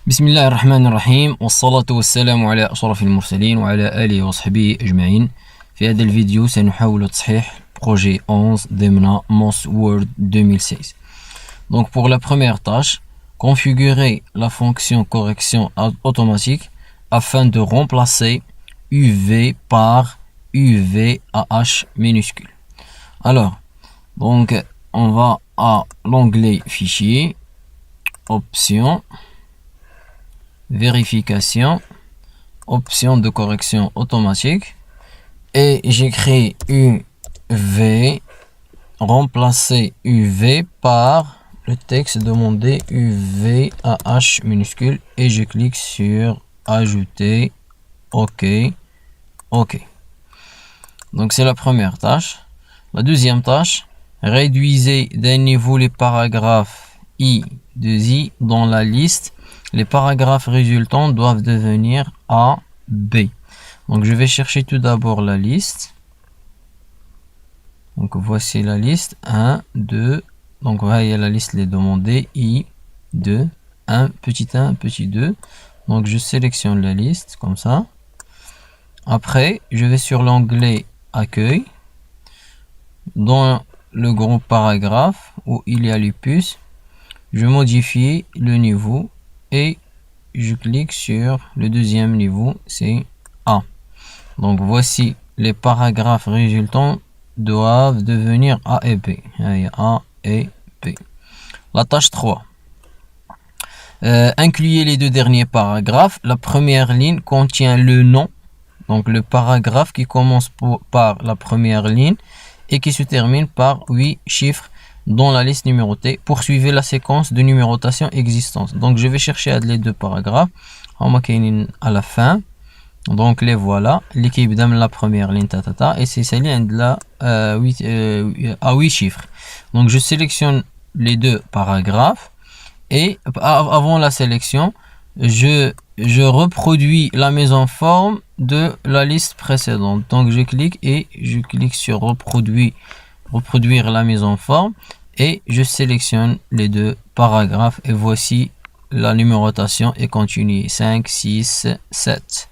بسم الله الرحمن الرحيم والصلاة والسلام على أشرف المرسلين وعلى آله وصحبه أجمعين. في هذا الفيديو سنحاول تصحيح projet 11 ضمن MOS Word 2016. Donc pour la première tâche, configurer la fonction correction automatique afin de remplacer UV par UVAH minuscule. Alors, donc on va à l'onglet Fichier, Options, Vérification, Option de correction automatique, et j'écris UV, remplacer UV par le texte demandé UVAH minuscule, et je clique sur Ajouter, OK, OK. Donc c'est la première tâche. La deuxième tâche, réduisez d'un niveau les paragraphes I de I dans la liste. Les paragraphes résultants doivent devenir A, B. Donc je vais chercher tout d'abord la liste. Donc voici la liste 1, 2. Donc voilà, il y a la liste les demandés I, 2, 1, petit 2. Donc je sélectionne la liste comme ça. Après, je vais sur l'onglet Accueil. Dans le groupe paragraphe où il y a les puces, je modifie le niveau et je clique sur le deuxième niveau, c'est A. Donc voici les paragraphes résultants doivent devenir A et B. A et B. La tâche 3. Incluez les deux derniers paragraphes. La première ligne contient le nom, donc le paragraphe qui commence par la première ligne et qui se termine par 8 chiffres dans la liste numérotée. Poursuivez la séquence de numérotation existante. Donc je vais chercher les deux paragraphes à la fin. Donc les voilà. L'équipe donne la première ligne et c'est celle là à 8 chiffres. Donc je sélectionne les deux paragraphes et avant la sélection, je reproduis la mise en forme de la liste précédente. Donc je clique sur reproduire la mise en forme et je sélectionne les deux paragraphes et voici la numérotation est continuée 5, 6, 7.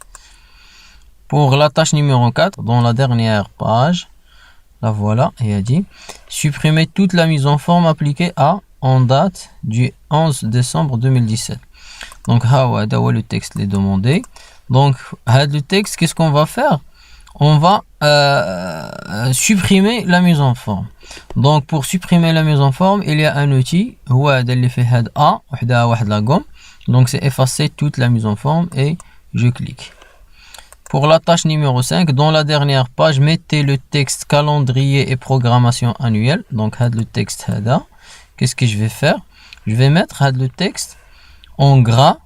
Pour la tâche numéro 4, dans la dernière page, la voilà, il a dit supprimer toute la mise en forme appliquée en date du 11 décembre 2017. Donc le texte les demandé. Donc le texte, qu'est-ce qu'on va faire? On va supprimer la mise en forme. Donc pour supprimer la mise en forme, il y a un outil donc c'est effacer toute la mise en forme et je clique. Pour la tâche numéro 5, dans la dernière page, mettez le texte calendrier et programmation annuelle. Donc le texte qu'est-ce que je vais faire? Je vais mettre le texte en gras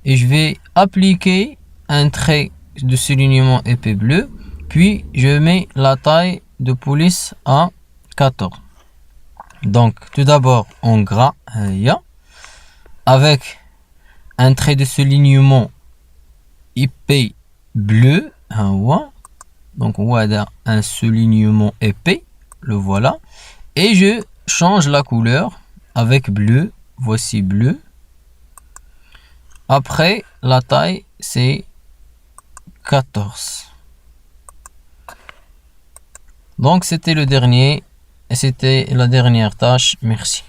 et je vais appliquer un trait de soulignement épais bleu, puis je mets la taille de police à 14. Donc tout d'abord en gras avec un trait de soulignement épais bleu, donc voilà un soulignement épais, le voilà, et je change la couleur avec bleu, voici bleu. Après la taille c'est 14. Donc c'était la dernière tâche. Merci.